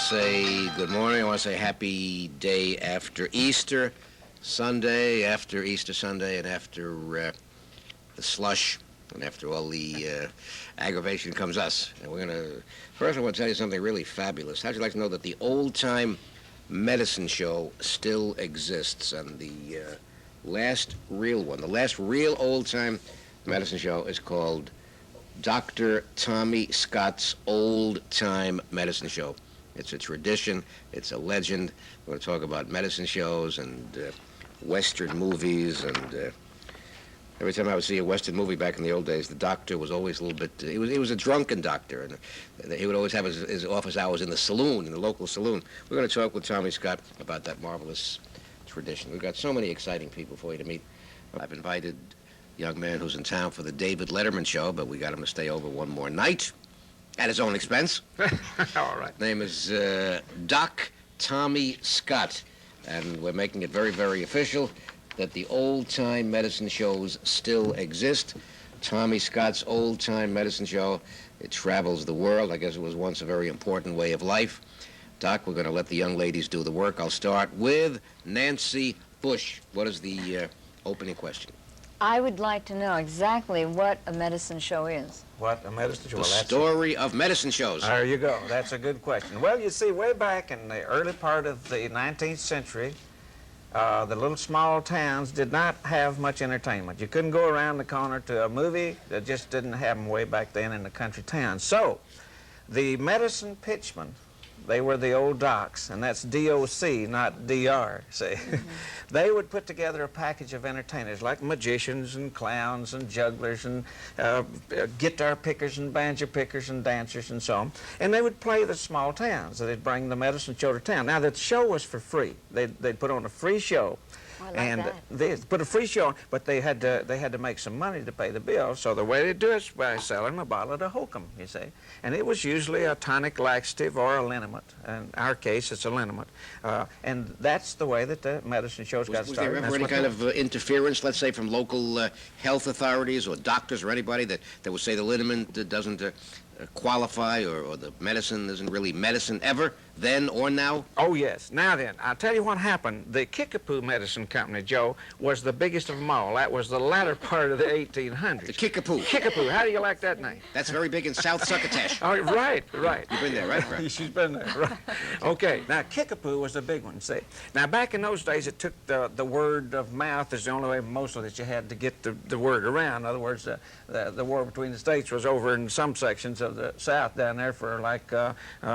say good morning. I want to say happy day after Easter Sunday, after Easter Sunday, and after the slush, and after all the aggravation comes us. And we're going to, first I want to tell you something really fabulous. How'd you like to know that the old-time medicine show still exists? And the last real one, the last real old-time medicine show is called Dr. Tommy Scott's Old-Time Medicine Show. It's a tradition. It's a legend. We're going to talk about medicine shows and Western movies. And every time I would see a Western movie back in the old days, the doctor was always a little bit... He was a drunken doctor, and he would always have his office hours in the saloon, in the local saloon. We're going to talk with Tommy Scott about that marvelous tradition. We've got so many exciting people for you to meet. I've invited a young man who's in town for the David Letterman show, but we got him to stay over one more night. At his own expense. All right. Name is Doc Tommy Scott, and we're making it very, very official that the old-time medicine shows still exist. Tommy Scott's old-time medicine show. It travels the world. I guess it was once a very important way of life. Doc, we're going to let the young ladies do the work. I'll start with Nancy Bush. What is the opening question? I would like to know exactly what a medicine show is. What, a medicine show? The story of medicine shows. There you go. That's a good question. Well, you see, way back in the early part of the 19th century, the little small towns did not have much entertainment. You couldn't go around the corner to a movie. That just didn't happen way back then in the country towns. So, the medicine pitchmen, they were the old docs, and that's D-O-C, not D-R, see. They would put together a package of entertainers, like magicians and clowns and jugglers and guitar pickers and banjo pickers and dancers and so on. And they would play the small towns. They'd bring the medicine show to town. Now, the show was for free. They'd put on a free show. I like And that. they put a free show on, but they had to make some money to pay the bill. So the way they do it is by selling a bottle of Hokum, you see. And it was usually a tonic laxative or a liniment. In our case, it's a liniment. And that's the way that the medicine shows got Was started. there ever any kind of interference, let's say, from local health authorities or doctors or anybody that would say the liniment doesn't qualify or the medicine isn't really medicine ever, then or now? Oh, yes. Now then, I'll tell you what happened. The Kickapoo Medicine Company, Joe, was the biggest of them all. That was the latter part of the 1800s. The Kickapoo. Kickapoo. How do you like that name? That's very big in South Succotash. Oh, right. You've been there, right? She's been there, right. Okay, now Kickapoo was the big one, see. Now, back in those days, it took the word of mouth is the only way mostly that you had to get the word around. In other words, the war between the states was over in some sections of the South down there for like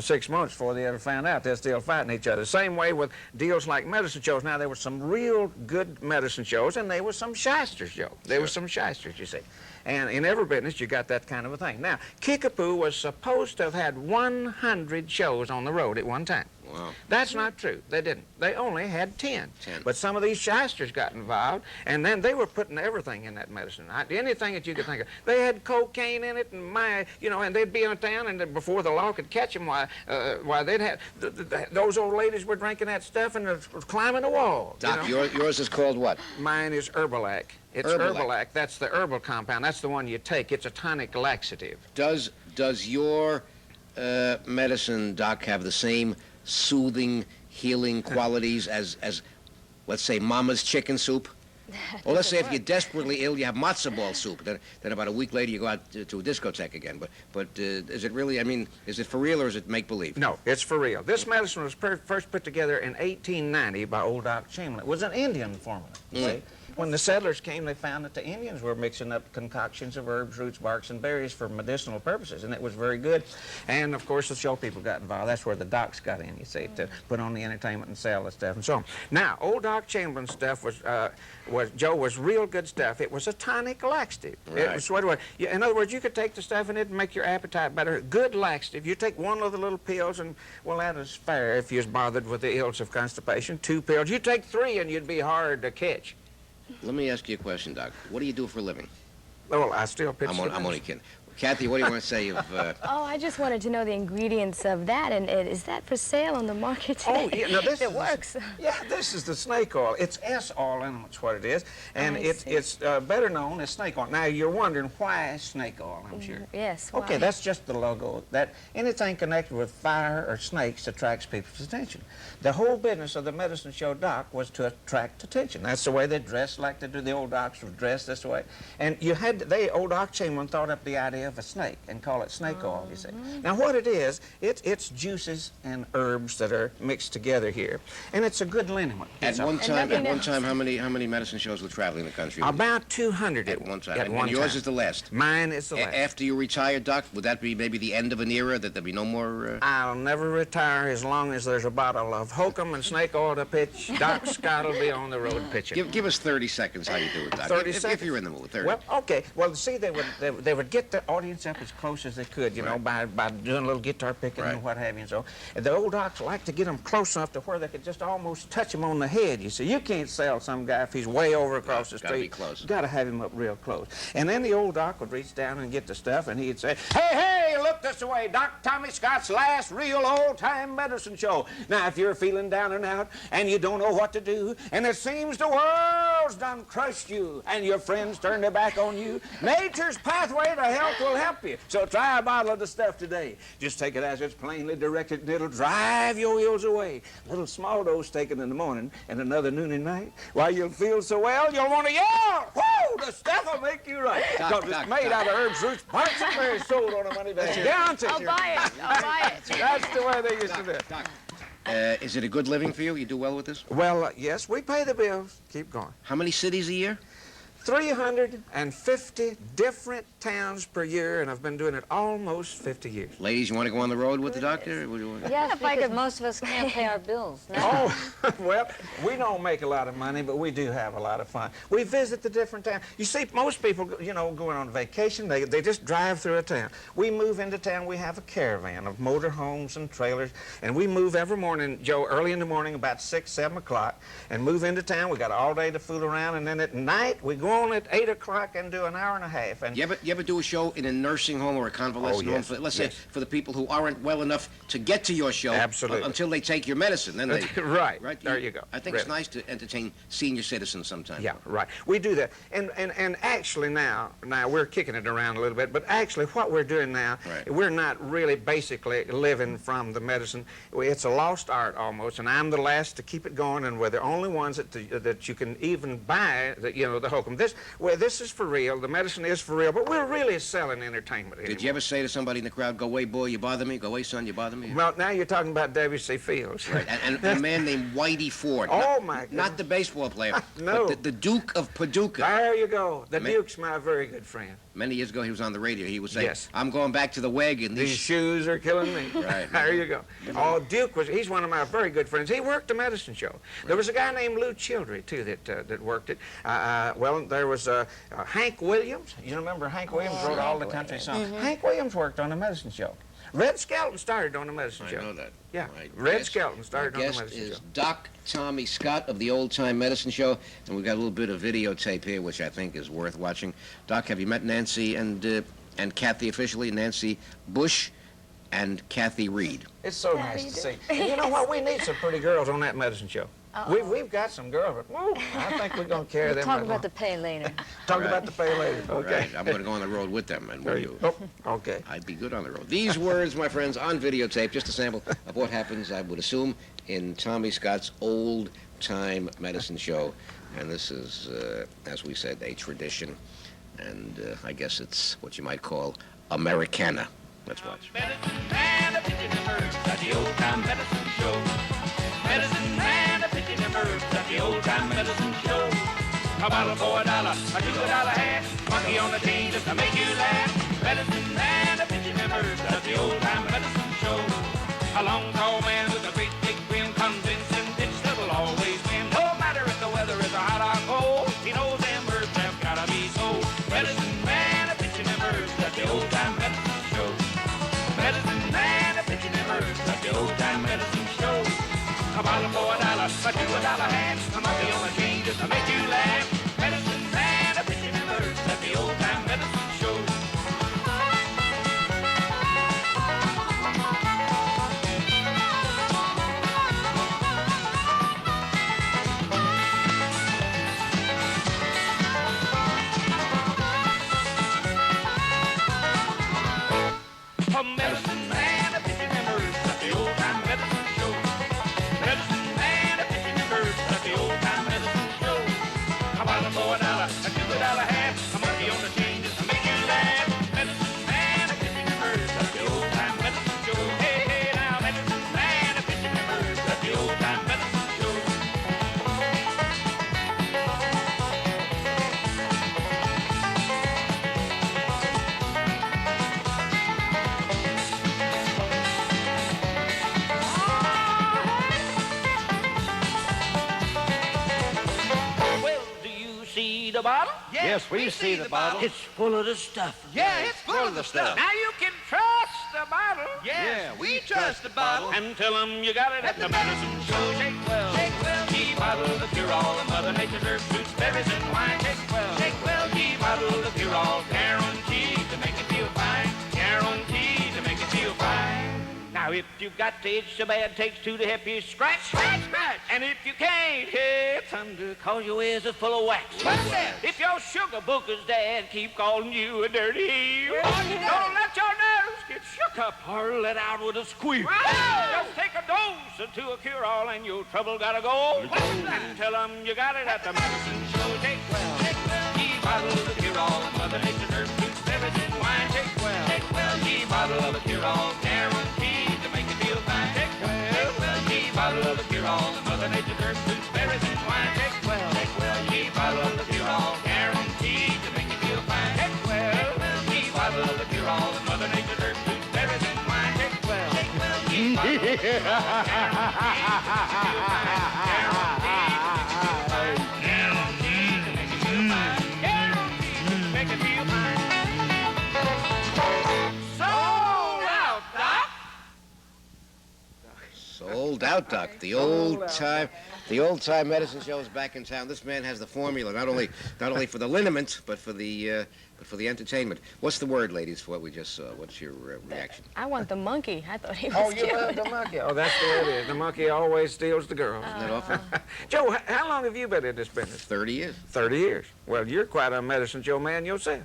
6 months before they ever found out they're still fighting each other. Same way with deals like medicine shows. Now, there were some real good medicine shows, and there were some shysters, Joe. There were some shysters, you see. And in every business, you got that kind of a thing. Now, Kickapoo was supposed to have had 100 shows on the road at one time. Wow. That's not true. They didn't. They only had 10. 10. But some of these shysters got involved, and then they were putting everything in that medicine. Anything that you could think of. They had cocaine in it, and and they'd be in a town, and before the law could catch them, why they'd have those old ladies were drinking that stuff and climbing the wall. Doc, yours is called what? Mine is Herbalac. It's Herbalac. That's the herbal compound. That's the one you take. It's a tonic laxative. Does your medicine, Doc, have the same soothing, healing qualities as let's say, Mama's chicken soup? Or let's say if you're desperately ill, you have matzo ball soup. Then about a week later, you go out to a discotheque again. But is it really, is it for real or is it make-believe? No, it's for real. This medicine was first put together in 1890 by old Doc Chamberlain. It was an Indian formula, you see. When the settlers came, they found that the Indians were mixing up concoctions of herbs, roots, barks, and berries for medicinal purposes, and it was very good. And, of course, the show people got involved. That's where the docs got in, you see, to put on the entertainment and sell the stuff and so on. Now, old Doc Chamberlain's stuff was real good stuff. It was a tonic laxative. Right. It was what it was. In other words, you could take the stuff in it and make your appetite better. Good laxative. You take one of the little pills, and, well, that is fair if you're bothered with the ills of constipation. 2 pills. You take 3, and you'd be hard to catch. Let me ask you a question, Doc. What do you do for a living? Well, I still pitch. I'm only kidding. Kathy, what do you want to say of... Oh, I just wanted to know the ingredients of that, and is that for sale on the market today? Oh, yeah, no, this it is, works. Yeah, this is the snake oil. It's S-oil in them, it's what it is. And I it's better known as snake oil. Now, you're wondering why snake oil, I'm sure. Yes. Okay, why? that's just the logo. That anything connected with fire or snakes attracts people's attention. The whole business of the medicine show doc was to attract attention. That's the way they dressed, like they do. The old docs were dressed this way. And you had, old Doc Chamberlain thought up the idea of a snake and call it snake oil, you see. Now, what it is, it's juices and herbs that are mixed together here. And it's a good liniment. At one time, how many medicine shows were traveling the country? About 200 At one time. At And one yours time. is the last. Mine is the last. After you retire, Doc, would that be maybe the end of an era, that there'll be no more... I'll never retire as long as there's a bottle of hokum and snake oil to pitch. Doc Scott will be on the road pitching. Give us 30 seconds how you do it, Doc. 30 if seconds? you're in the mood, 30. Well, okay. Well, see, they would get the audience up as close as they could, you know, by doing a little guitar picking Right. and what have you and so. And the old docs like to get them close enough to where they could just almost touch him on the head. You see, you can't sell some guy if he's way over across the Gotta street. be close. Got to have him up real close. And then the old doc would reach down and get the stuff, and he'd say, "Hey, look this way, Doc Tommy Scott's last real old-time medicine show. Now, if you're feeling down and out, and you don't know what to do, and it seems the world's done crushed you, and your friends turn their back on you, nature's pathway to health will help you. So try a bottle of the stuff today. Just take it as it's plainly directed, and it'll drive your ills away. Little small dose taken in the morning, and another noon and night. Why, you'll feel so well, you'll want to yell. Whoa, the stuff will make you right. Because it's made out of herbs, roots, parts, and berries, sold on a money bag. Guarantee. I'll buy it. I'll buy it. That's the way they used to do it. Doc, is it a good living for you? You do well with this? Well, yes, we pay the bills. Keep going. How many cities a year? 350 different towns per year, and I've been doing it almost 50 years. Ladies, you want to go on the road with the doctor? What do you want? Yes, If I because could- most of us can't pay our bills now. Oh, well, we don't make a lot of money, but we do have a lot of fun. We visit the different towns. You see, most people, you know, going on vacation, they just drive through a town. We move into town, we have a caravan of motor homes and trailers, and we move every morning, Joe, early in the morning, about 6, 7 o'clock, and move into town. We got all day to fool around, and then at night, we go on at 8 o'clock and do an hour and a half. And You ever do a show in a nursing home or a convalescent home? yes, For, let's yes. say for the people who aren't well enough to get to your show. Absolutely. Until they take your medicine. Then they... Right. Right? There you go. I think it's Really. nice to entertain senior citizens sometimes. Yeah, right. We do that. And actually now we're kicking it around a little bit, but actually what we're doing now, Right. we're not really basically living from the medicine. It's a lost art almost, and I'm the last to keep it going, and we're the only ones that you can even buy, the hokum. This is for real. The medicine is for real, but we're really selling entertainment Did you anymore. ever say to somebody in the crowd, "Go away, boy, you bother me. Go away, son, you bother me"? Well, now you're talking about W.C. Fields. Right. And a man named Whitey Ford. Oh, not, my goodness. Not the baseball player. No. But the Duke of Paducah. There you go. The Ma- Duke's my very good friend. Many years ago, he was on the radio. He would say, Yes. "I'm going back to the wagon. These shoes are killing me. Right. There you go. Oh, Duke he's one of my very good friends. He worked the medicine show. There was a guy named Lou Childry, too, that worked it. Well, there was Hank Williams. You remember Hank Williams wrote all the country songs. Hank Williams worked on the medicine show. Red Skelton started on the medicine I show. know that. Yeah, My Red guest- Skelton started my on the guest medicine is show. Doc Tommy Scott of the Old Time Medicine Show, and we've got a little bit of videotape here, which I think is worth watching. Doc, have you met Nancy and Kathy officially? Nancy Bush and Kathy Reed. It's so nice to see. And you know what? We need some pretty girls on that medicine show. We've got some girls, but whoa, I think we're going to carry We'll them. talk right about along. the pay later. Talk Right. about the pay later. Okay. Right. I'm going to go on the road with them, and There with you you. go. Okay. I'd be good on the road. These words, my friends, on videotape, just a sample of what happens, I would assume, in Tommy Scott's Old Time Medicine Show. And this is, as we said, a tradition. And I guess it's what you might call Americana. Let's watch. Medicine man, a pigeon and birds at the old time medicine show. Medicine man, a pigeon and birds at the old time medicine show. A bottle for $1, a $2 half, monkey on the chain just to make you laugh. Medicine man, a pigeon and birds at the old time medicine show. A long tall man with a great big grin, convincing pitch that will always win. No matter if the weather is hot or cold, he knows them birds have gotta be sold. Medicine man, a pigeon and birds at the old time medicine show. Medicine man, a pigeon and birds at the old time medicine show. A bottle for $1, a $2 half, a monkey on a chain just to make you laugh. Medicine man, a pigeon and birds at the old time medicine show. Medicine man a pitching them herbs at the old time medicine show. Medicine man a pitching them herbs at the old time medicine show. A bottle for $1, a $2 half, a monkey on the changes to make you laugh. Medicine man a pitching them herbs at the old time medicine show. Hey, hey, now medicine man a pitching them herbs at the old time medicine show. Well, do you see the bottle? Yes, we see the bottle. It's full of the stuff. Yeah, it's full of the stuff. Now you can trust the bottle. Yeah, we trust the bottle. And tell them you got it at the medicine show. Shake well, key bottle of cure-all. And Mother Nature's herbs, fruits, berries, and wine. Shake well, key bottle of cure-all. Guaranteed to make you feel fine. Guaranteed to make you feel fine. Now if you've got to itch so bad, takes two to help you scratch. And if you can't, it's under, cause your ears are full of wax. If your sugar booker's dad keep calling you a dirty heel, don't let your nerves get shook up or let out with a squeal. Just take a dose or two of cure-all and your trouble gotta go. And tell them you got it at the medicine show. Take well, key bottle of the cure-all. And Mother Nature's herbs, fruits, berries, and wine. Take well, key bottle of the cure-all. Guaranteed to make you feel fine. Take well, key bottle of the cure-all. And Mother Nature's herbs, fruits, berries, and wine. Take well, key bottle of the cure-all. Guaranteed to make you feel fine. Take well, key bottle of the cure-all. And Mother Nature's herbs, fruits, berries, and wine. Take well, key bottle of the cure-all. Guaranteed to make you feel fine. Guaranteed to make you feel fine. Sold out, Doc. Sold out, Doc. The old time medicine show is back in town. This man has the formula, not only for the liniment, but for the entertainment. What's the word, ladies, for what we just saw? What's your reaction? I want the monkey. I thought he was Oh, you cute. love the monkey. Oh, that's the way it is. The monkey always steals the girls. Isn't that awful? Joe, how long have you been in this business? 30 years. 30 years. Well, you're quite a medicine show man yourself.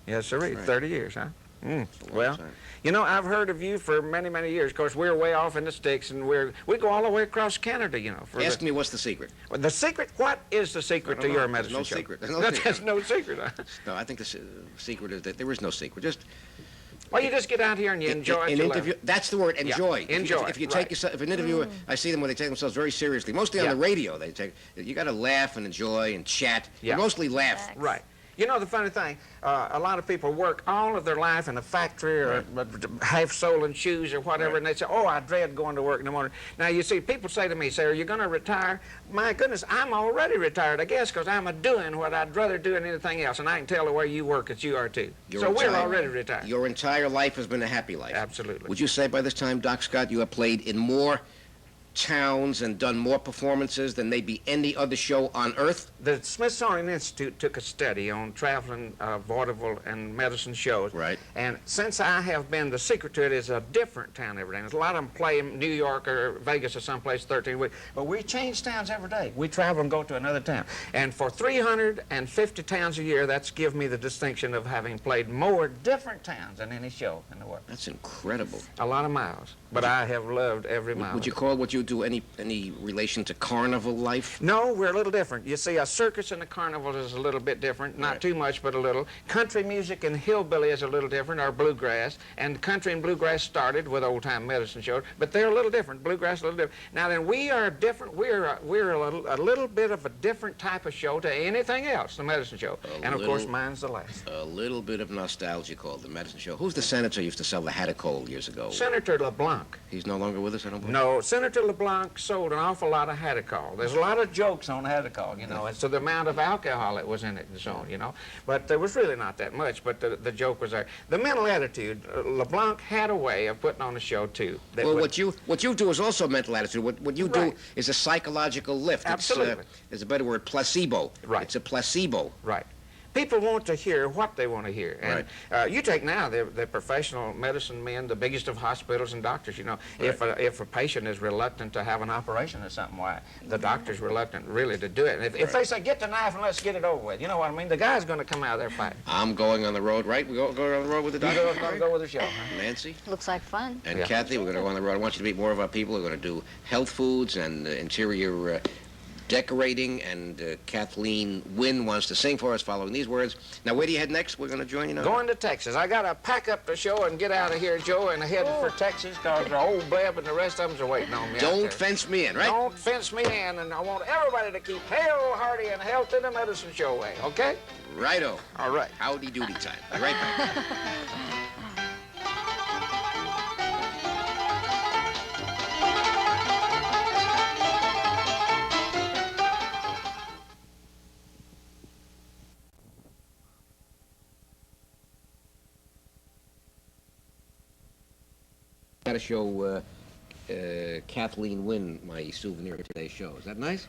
Yes, sir. Right. 30 years, huh? It's a long Well, time. you know, I've heard of you for many, many years. Of course, we're way off in the sticks, and we go all the way across Canada, you know. Ask me what's the secret. The secret, what is the secret to don't know. your There's medicine no show? secret. There's no There's secret. no secret, huh? No, I think the secret is that there is no secret. Just Well, you just get out here and you enjoy it. an till interview. That's the word. Enjoy. Yeah, enjoy, If you right. take yourself, if an interviewer, I see them when they take themselves very seriously. Mostly on Yeah. the radio, they take. You got to laugh and enjoy and chat. Yeah. But mostly laugh. Right. You know, the funny thing, a lot of people work all of their life in a factory or half soling shoes or whatever, and they say, oh, I dread going to work in the morning. Now, you see, people say to me, say, are you going to retire? My goodness, I'm already retired, I guess, because I'm doing what I'd rather do than anything else, and I can tell the way you work that you are, too. So we're already retired. Your entire life has been a happy life. Absolutely. Would you say by this time, Doc Scott, you have played in more towns and done more performances than maybe any other show on earth? The Smithsonian Institute took a study on traveling vaudeville and medicine shows. Right. And since I have been, the secret to it is a different town every day. There's a lot of them play in New York or Vegas or someplace 13 weeks. But we change towns every day. We travel and go to another town. And for 350 towns a year, that's give me the distinction of having played more different towns than any show in the world. That's incredible. A lot of miles. But I have loved every mile. Would you call what you do any relation to carnival life? No, we're a little different. You see, a circus and a carnival is a little bit different. Not Right. too much, but a little. Country music and hillbilly is a little different, or bluegrass. And country and bluegrass started with old-time medicine shows, but they're a little different. Bluegrass a little different. Now then, we are different. We're a little bit of a different type of show to anything else, the medicine show. And of course, little- mine's the last. A little bit of nostalgia called the medicine show. Who's the senator who used to sell the Haddock years ago? Senator LeBlanc. He's no longer with us, I don't believe. No, Senator LeBlanc sold an awful lot of Haddock. There's a lot of jokes on Haddock, you know, as to the amount of alcohol that was in it and so on, you know. But there was really not that much, but the joke was there. The mental attitude, LeBlanc had a way of putting on a show, too. that Well, would- what you do is also mental attitude. What you do Right. is a psychological lift. Absolutely. There's a better word, placebo. Right. It's a placebo. Right. People want to hear what they want to hear. And you take now the professional medicine men, the biggest of hospitals and doctors, you know, if a patient is reluctant to have an operation or something, why, the doctor's reluctant really to do it. And if they say, get the knife and let's get it over with, you know what I mean? The guy's going to come out there fighting. I'm going on the road, right? We go on the road with the doctor? You're going to go with the show, huh? Nancy? Looks like fun. And Kathy, we're going to go on the road. I want you to meet more of our people. We're going to do health foods and interior decorating, and Kathleen Wynn wants to sing for us following these words. Now, where do you head next? We're going to join you now. Going to Texas. I got to pack up the show and get out of here, Joe, and head for Texas, because the old Bleb and the rest of them are waiting on me out Don't there. fence me in, right? Don't fence me in, and I want everybody to keep hale, hearty, and healthy the medicine show way, okay? Righto. All right. Howdy doody time. Be right back. Got to show Kathleen Wynn my souvenir for today's show. Is that nice?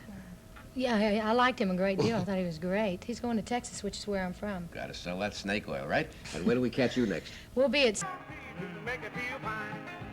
Yeah, I liked him a great deal. I thought he was great. He's going to Texas, which is where I'm from. Got to sell that snake oil, right? And where do we catch you next? We'll be at... Make it feel fine.